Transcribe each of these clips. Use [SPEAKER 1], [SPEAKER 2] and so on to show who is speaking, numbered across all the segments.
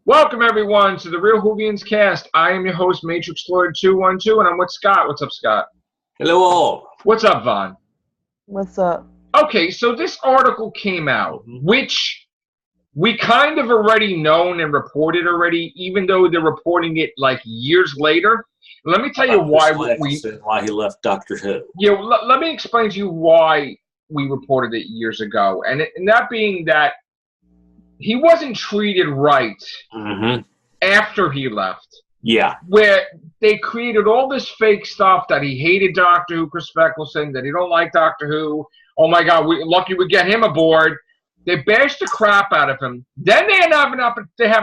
[SPEAKER 1] Welcome, everyone, to the Real Whovians cast. I am your host, Matrix Lord 212, and I'm with Scott. What's up, Scott?
[SPEAKER 2] Hello, all.
[SPEAKER 1] What's up, Vaughn?
[SPEAKER 3] What's up?
[SPEAKER 1] Okay, so this article came out, which we kind of already known and reported already, even though they're reporting it like years later. Let me tell you why
[SPEAKER 2] he left Doctor Who.
[SPEAKER 1] Yeah, let me explain to you why we reported it years ago, and that being that he wasn't treated right after he left.
[SPEAKER 2] Yeah.
[SPEAKER 1] Where they created all this fake stuff that he hated Doctor Who, Chris Eccleston, that he don't like Doctor Who. Oh my God, lucky we get him aboard. They bashed the crap out of him. Then they have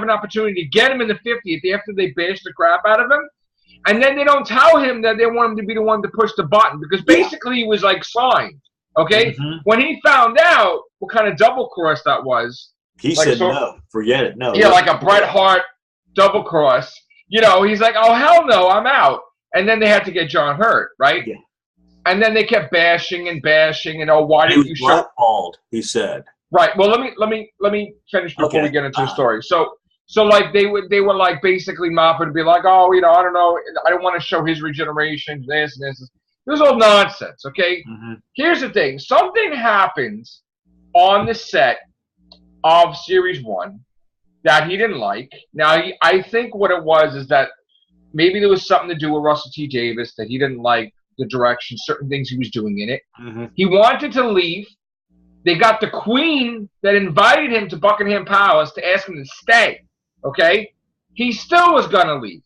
[SPEAKER 1] an opportunity to get him in the 50th after they bashed the crap out of him. And then they don't tell him that they want him to be the one to push the button because basically he was like signed. Okay? When he found out what kind of double cross that was,
[SPEAKER 2] he said no, forget it. No.
[SPEAKER 1] Yeah, like a Bret Hart double cross. You know, he's like, oh, hell no, I'm out. And then they had to get John Hurt, right? Yeah. And then they kept bashing and oh, why didn't you show?
[SPEAKER 2] Backballed, he said.
[SPEAKER 1] Right. Well, let me finish before we get into the story. So like they were like basically mopping and be like, oh, you know, I don't know, I don't want to show his regeneration, this and this. This is all nonsense. Okay. Here's the thing: something happens on the set of Series 1 that he didn't like. Now, I think what it was is that maybe there was something to do with Russell T. Davies, that he didn't like the direction, certain things he was doing in it. He wanted to leave. They got the Queen that invited him to Buckingham Palace to ask him to stay, okay? He still was going to leave.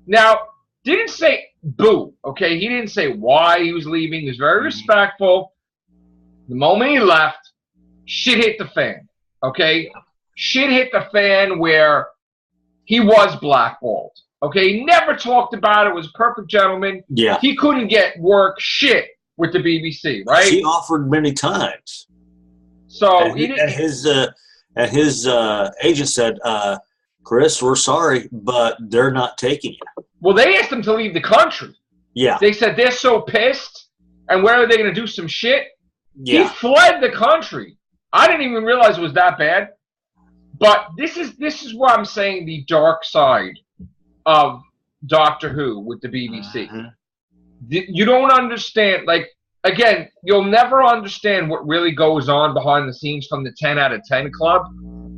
[SPEAKER 1] Now, didn't say boo, okay? He didn't say why he was leaving. He was very respectful. The moment he left, shit hit the fan. Okay, shit hit the fan where he was blackballed. Okay, he never talked about it. Was a perfect gentleman.
[SPEAKER 2] Yeah,
[SPEAKER 1] he couldn't get work shit with the BBC, right?
[SPEAKER 2] He offered many times.
[SPEAKER 1] So
[SPEAKER 2] his agent said, "Chris, we're sorry, but they're not taking you."
[SPEAKER 1] Well, they asked him to leave the country.
[SPEAKER 2] Yeah,
[SPEAKER 1] they said they're so pissed, and where are they going to do some shit?
[SPEAKER 2] Yeah,
[SPEAKER 1] he fled the country. I didn't even realize it was that bad. But this is what I'm saying, the dark side of Doctor Who with the BBC. You don't understand, like, again, you'll never understand what really goes on behind the scenes from the 10 out of 10 club,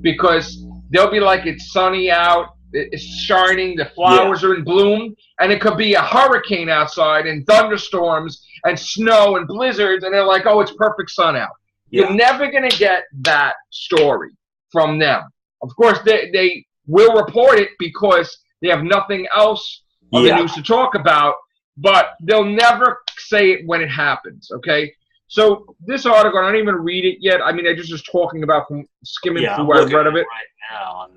[SPEAKER 1] because they'll be like, it's sunny out, it's shining, the flowers are in bloom, and it could be a hurricane outside and thunderstorms and snow and blizzards, and they're like, oh, it's perfect sun out. You're never going to get that story from them. Of course, they will report it because they have nothing else on the news to talk about, but they'll never say it when it happens, okay? So this article, I don't even read it yet. I mean, I just was talking about from skimming through what I've read of it.
[SPEAKER 2] Right now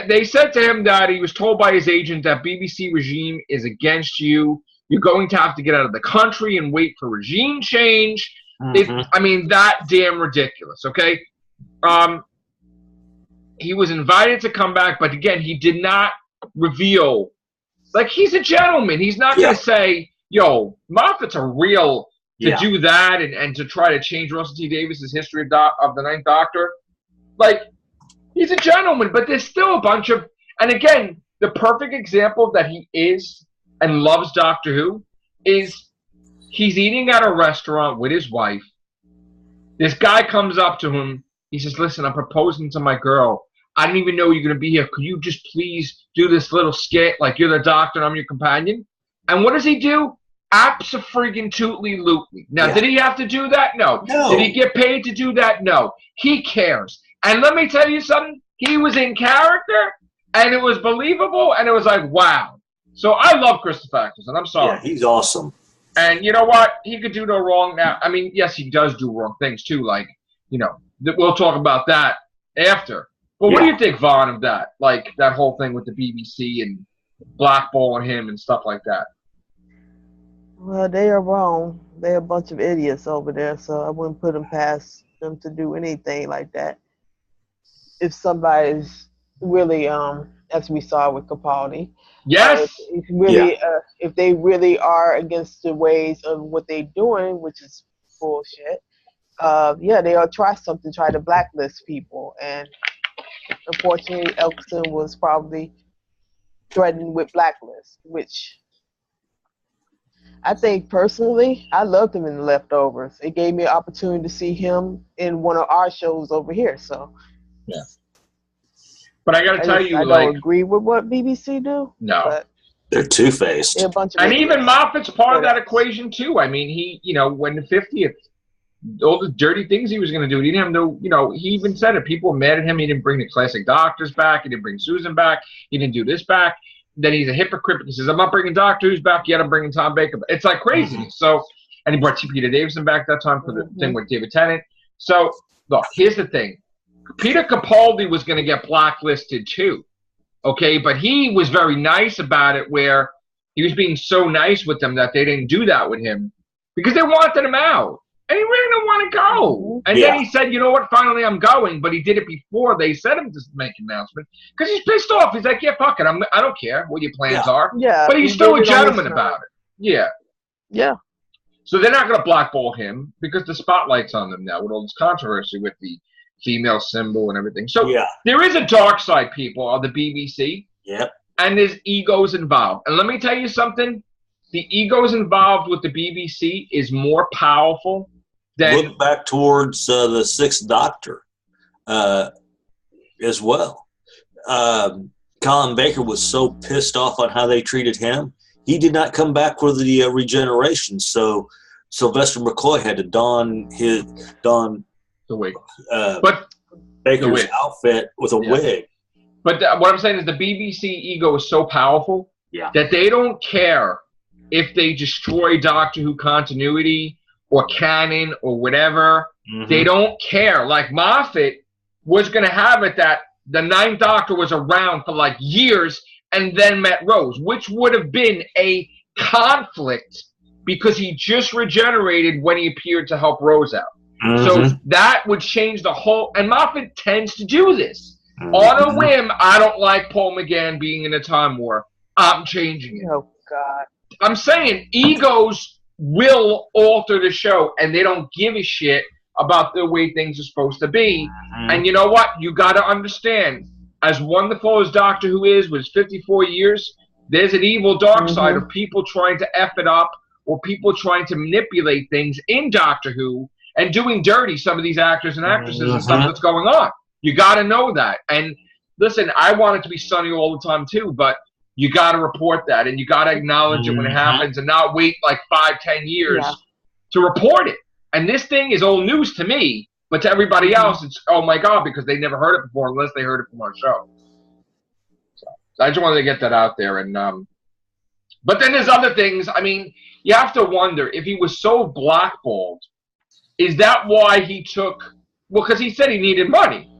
[SPEAKER 1] they said to him that he was told by his agent that BBC regime is against you. You're going to have to get out of the country and wait for regime change. I mean, that damn ridiculous, okay? He was invited to come back, but again, he did not reveal. Like, he's a gentleman. He's not going to say, yo, Moffat's a real to do that and to try to change Russell T. Davies' history of the Ninth Doctor. Like, he's a gentleman, but there's still a bunch of, and again, the perfect example that he is and loves Doctor Who is he's eating at a restaurant with his wife. This guy comes up to him. He says, listen, I'm proposing to my girl. I didn't even know you're going to be here. Could you just please do this little skit like you're the doctor and I'm your companion? And what does he do? Abso-friggin-tootly-lootly. Now, did he have to do that? No. Did he get paid to do that? No. He cares. And let me tell you something. He was in character, and it was believable, and it was like, wow. So I love Christopher Eccleston. I'm sorry.
[SPEAKER 2] Yeah, he's awesome.
[SPEAKER 1] And you know what? He could do no wrong now. I mean, yes, he does do wrong things too. Like, you know, we'll talk about that after. But what do you think, Vaughn, of that? Like, that whole thing with the BBC and blackballing him and stuff like that?
[SPEAKER 3] Well, they are wrong. They're a bunch of idiots over there, so I wouldn't put them past them to do anything like that. If somebody's really, as we saw with Capaldi, if they really are against the ways of what they're doing, which is bullshit, they'll try to blacklist people. And unfortunately, Eccleston was probably threatened with blacklist, which I think personally, I loved him in The Leftovers. It gave me an opportunity to see him in one of our shows over here. So,
[SPEAKER 1] yeah. But I got to tell you,
[SPEAKER 3] I
[SPEAKER 1] like,
[SPEAKER 3] don't agree with what BBC do.
[SPEAKER 1] No.
[SPEAKER 3] But
[SPEAKER 2] they're two-faced.
[SPEAKER 3] they're a bunch of
[SPEAKER 1] and
[SPEAKER 3] idiots.
[SPEAKER 1] even Moffat's part of that equation too. I mean, he, when the 50th, all the dirty things he was going to do, he didn't have no, he even said it. People were mad at him. He didn't bring the classic doctors back. He didn't bring Susan back. He didn't do this back. Then he's a hypocrite because he says, I'm not bringing Doctor Who's back yet. I'm bringing Tom Baker back. It's like craziness. So, and he brought Peter Davison back that time for the thing with David Tennant. So, look, here's the thing. Peter Capaldi was going to get blacklisted too. Okay, but he was very nice about it, where he was being so nice with them that they didn't do that with him because they wanted him out. And he really didn't want to go. And then he said, you know what, finally I'm going. But he did it before they said him to make an announcement because he's pissed off. He's like, yeah, fuck it. I don't care what your plans are.
[SPEAKER 3] Yeah.
[SPEAKER 1] But he's still a gentleman about it. Yeah.
[SPEAKER 3] Yeah.
[SPEAKER 1] So they're not going to blackball him because the spotlight's on them now with all this controversy with the female symbol and everything. So there is a dark side, people, of the BBC.
[SPEAKER 2] Yep.
[SPEAKER 1] And there's egos involved. And let me tell you something. The egos involved with the BBC is more powerful than...
[SPEAKER 2] Look back towards the Sixth Doctor as well. Colin Baker was so pissed off on how they treated him. He did not come back for the regeneration. So Sylvester McCoy had to don
[SPEAKER 1] the wig.
[SPEAKER 2] But Baker's outfit with a wig.
[SPEAKER 1] But what I'm saying is the BBC ego is so powerful that they don't care if they destroy Doctor Who continuity or canon or whatever. Mm-hmm. They don't care. Like Moffat was going to have it that the Ninth Doctor was around for like years and then met Rose, which would have been a conflict because he just regenerated when he appeared to help Rose out. Mm-hmm. So that would change the whole... And Moffat tends to do this. Mm-hmm. On a whim, I don't like Paul McGann being in a Time War. I'm changing it.
[SPEAKER 3] Oh, God.
[SPEAKER 1] I'm saying egos will alter the show, and they don't give a shit about the way things are supposed to be. Mm-hmm. And you know what? You got to understand, as wonderful as Doctor Who is with his 54 years, there's an evil dark side of people trying to F it up or people trying to manipulate things in Doctor Who and doing dirty some of these actors and actresses and stuff that's going on. You got to know that. And listen, I want it to be sunny all the time too, but you got to report that and you got to acknowledge it when it happens and not wait like 5-10 years to report it. And this thing is old news to me, but to everybody else, it's, oh my God, because they never heard it before unless they heard it from our show. So I just wanted to get that out there. And but then there's other things. I mean, you have to wonder if he was so blackballed, is that why he took, well, because he said he needed money.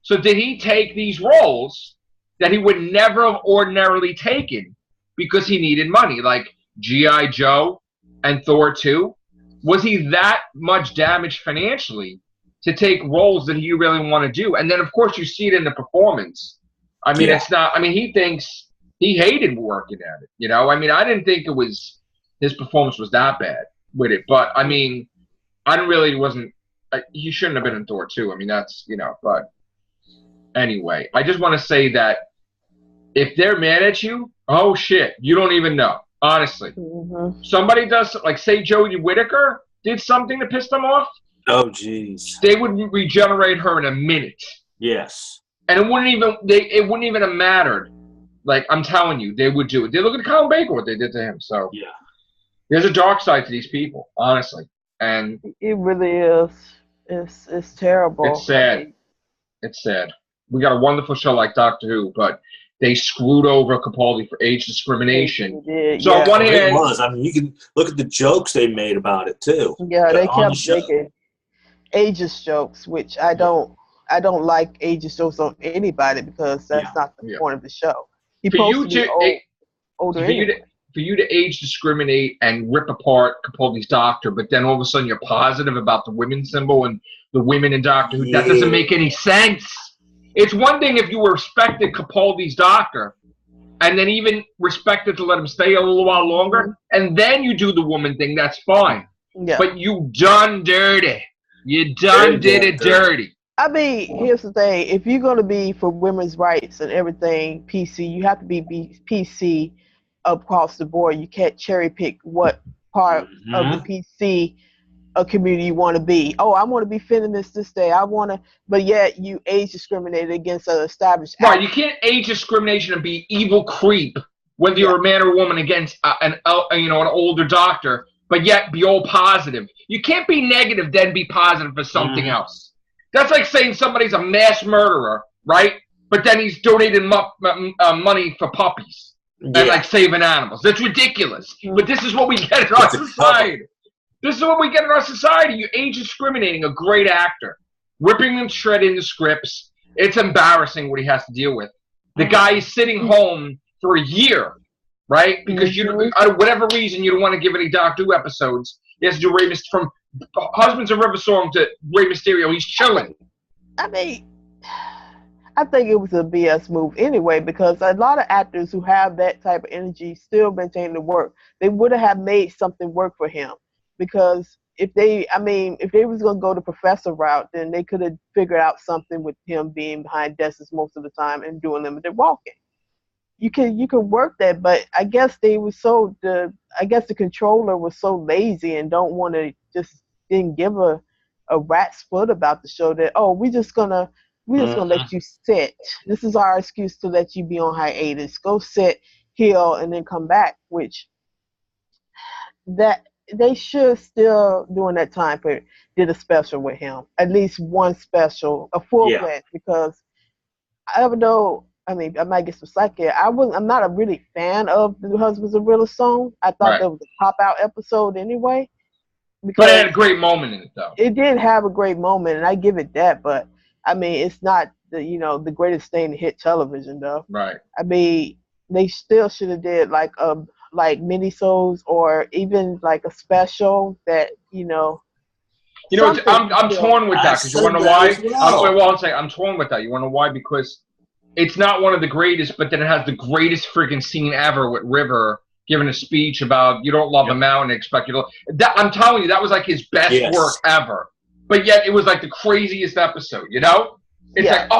[SPEAKER 1] So did he take these roles that he would never have ordinarily taken because he needed money, like G.I. Joe and Thor 2? Was he that much damaged financially to take roles that he really want to do? And then, of course, you see it in the performance. I mean, it's not, I mean, he thinks he hated working at it, you know? I mean, I didn't think it was, his performance was that bad with it. But, I mean, he shouldn't have been in Thor 2. I mean, that's, you know, but anyway, I just want to say that if they're mad at you, oh shit, you don't even know, honestly. Somebody does, like say Jodie Whittaker did something to piss them off.
[SPEAKER 2] Oh, jeez.
[SPEAKER 1] They would regenerate her in a minute.
[SPEAKER 2] Yes.
[SPEAKER 1] And it wouldn't even have mattered. Like, I'm telling you, they would do it. They look at Colin Baker, what they did to him. So there's a dark side to these people, honestly. And
[SPEAKER 3] it really is. It's terrible.
[SPEAKER 1] It's sad. It's sad. We got a wonderful show like Doctor Who, but they screwed over Capaldi for age discrimination. So on one hand,
[SPEAKER 2] it was. I mean, you can look at the jokes they made about it too.
[SPEAKER 3] Yeah, they kept making ageist jokes, which I don't like ageist jokes on anybody because that's not the point of the show.
[SPEAKER 1] For you to age discriminate and rip apart Capaldi's Doctor, but then all of a sudden you're positive about the women's symbol and the women in Doctor Who, that doesn't make any sense. It's one thing if you respected Capaldi's Doctor and then even respected to let him stay a little while longer, and then you do the woman thing, that's fine. Yeah. But you done dirty. You done did it dirty.
[SPEAKER 3] I mean, here's the thing. If you're going to be for women's rights and everything PC, you have to be PC across the board. You can't cherry pick what part of the PC community you want to be. Oh, I want to be feminist this day. I want to, but yet you age discriminated against an established.
[SPEAKER 1] Right, you can't age discrimination and be evil creep, whether you're a man or a woman, against an older doctor, but yet be all positive. You can't be negative then be positive for something else. That's like saying somebody's a mass murderer, right? But then he's donating money for puppies and like saving animals. That's ridiculous. But this is what we get in our society. This is what we get in our society. You age discriminating a great actor, ripping and shredding the scripts. It's embarrassing what he has to deal with. The guy is sitting home for a year, right? Because whatever reason you don't want to give any Doctor Who episodes. He has to do Rey Mysterio from Husbands of River Song to Rey Mysterio. He's chilling.
[SPEAKER 3] I mean, I think it was a BS move anyway, because a lot of actors who have that type of energy still maintain the work. They would have made something work for him, because if they was going to go the professor route, then they could have figured out something with him being behind desks most of the time and doing limited walking. You can work that, but I guess the controller was so lazy and don't want to, just didn't give a rat's foot about the show, that we're just gonna let you sit. This is our excuse to let you be on hiatus. Go sit, heal, and then come back. Which that they should still, during that time period, did a special with him, at least one special, a full fledged, because even though, I mean, I might get some slack here, I'm not a really fan of the Husbands of River Song. I thought that was a pop-out episode anyway.
[SPEAKER 1] But it had a great moment in it, though.
[SPEAKER 3] It did have a great moment, and I give it that, but, I mean, it's not the greatest thing to hit television, though.
[SPEAKER 1] Right.
[SPEAKER 3] I mean, they still should have did, like mini-sodes, or even, like, a special that,
[SPEAKER 1] I'm torn with that, because you want to know why? I'm torn with that. You want to know why? Because it's not one of the greatest, but then it has the greatest freaking scene ever with River giving a speech about you don't love a mountain, expect you to. I'm telling you, that was like his best work ever. But yet it was like the craziest episode. It's like, oh.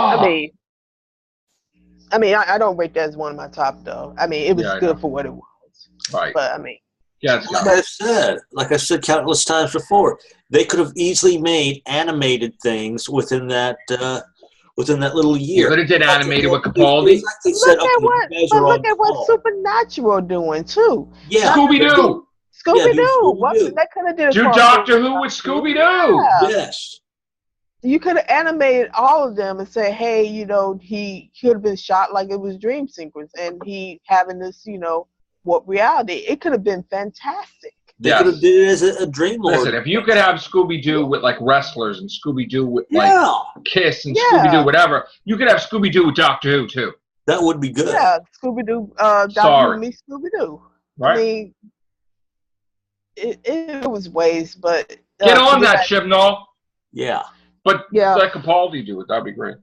[SPEAKER 3] I mean, I don't rate that as one of my top, though. I mean, it was good for what it was.
[SPEAKER 1] Right.
[SPEAKER 3] But I mean,
[SPEAKER 2] like I said countless times before, they could have easily made animated things within that little year.
[SPEAKER 1] You could have did animated with Capaldi.
[SPEAKER 3] Look at what Supernatural doing too.
[SPEAKER 2] Yeah,
[SPEAKER 3] Scooby-Doo. That could have did.
[SPEAKER 1] Do Doctor Who with Scooby-Doo.
[SPEAKER 3] Yeah.
[SPEAKER 2] Yes.
[SPEAKER 3] You could have animated all of them and say, hey, he could have been shot like it was dream sequence, and he having this, what reality. It could have been fantastic.
[SPEAKER 2] They could have did it as a Dream Lord.
[SPEAKER 1] Listen, if you could have Scooby-Doo with like wrestlers and Scooby-Doo with like Kiss and Scooby-Doo whatever, you could have Scooby-Doo with Doctor Who too.
[SPEAKER 2] That would be good.
[SPEAKER 3] Yeah, Scooby-Doo, Doctor Who meets Scooby-Doo.
[SPEAKER 1] Right.
[SPEAKER 3] I mean, it was ways, but
[SPEAKER 1] get on that, Chibnall.
[SPEAKER 2] Yeah.
[SPEAKER 1] But let Capaldi do it. That'd be great.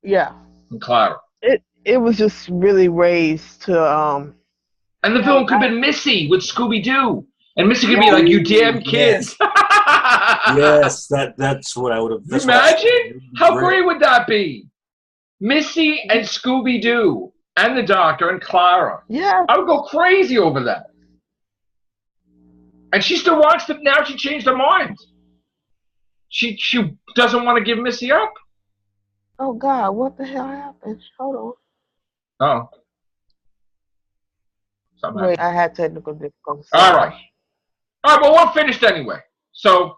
[SPEAKER 3] Yeah.
[SPEAKER 1] And Clara.
[SPEAKER 3] It was just really raised to
[SPEAKER 1] And the villain could have been Missy with Scooby-Doo. And Missy could be like, you damn kids.
[SPEAKER 2] Yes, that's what I would have.
[SPEAKER 1] Imagine? How great would that be? Missy and Scooby-Doo and the Doctor and Clara.
[SPEAKER 3] Yeah.
[SPEAKER 1] I would go crazy over that. And she still wants it. Now she changed her mind. She doesn't want to give Missy up.
[SPEAKER 3] Oh, God, what the hell happened? Hold
[SPEAKER 1] on. Oh.
[SPEAKER 3] Wait, I had technical difficulties.
[SPEAKER 1] All right, well, we're finished anyway. So,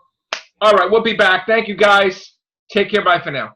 [SPEAKER 1] all right, we'll be back. Thank you, guys. Take care. Bye for now.